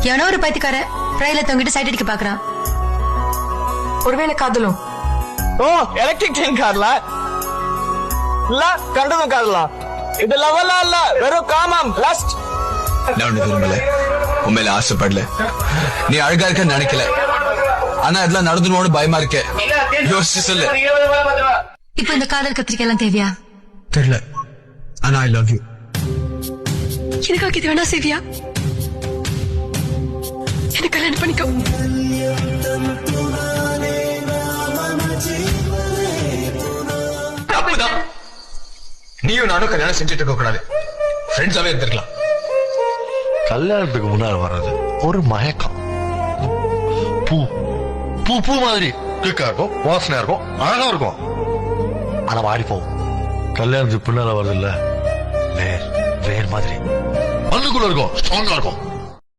எவனோ ஒரு பைத்தியக்கார ரயில தொங்கிட்டு சைட் அடிக்க பாக்குறான். ஒருவேளை காதலும். ஓ எலக்ட்ரிக் ட்ரெயின் கார்ல இல்ல கண்டதும் காதலா? இது லவலா இல்ல, வெறும் காமம், லஸ்ட். நான் ஒண்ணு விரும்பல, உண்மையில ஆசைப்படல. நீ அழகா இருக்க நினைக்கல, ஆனா இதெல்லாம் நடந்துருவோம்னு பயமா இருக்க. யோசிச்சு சொல்லு. இப்ப இந்த காதல் கத்திரிக்கை எல்லாம் தேவையா? தெரியல, ஆனா ஐ லவ் யூ. எனக்காக இது வேணா செய்வியா? எனக்கு கல்யாணம் பண்ணிக்கோ. தப்புதான். நீயும் நானும் கல்யாணம் செஞ்சுட்டு இருக்க கூடாது, ஃப்ரெண்ட்ஸாவே இருந்திருக்கலாம். கல்யாணத்துக்கு முன்னால் வர்றது ஒரு மயக்கம். பூ பூ பூ மாதிரி கிக்கா இருக்கும், வாசனையா இருக்கும், அழகா இருக்கும். ஆனா வாடி போகும். கல்யாணத்துக்கு பின்னால வருது இல்ல, வேர் வேர் மாதிரி மண்ணுக்குள்ள இருக்கும், ஸ்ட்ராங்கா இருக்கும்.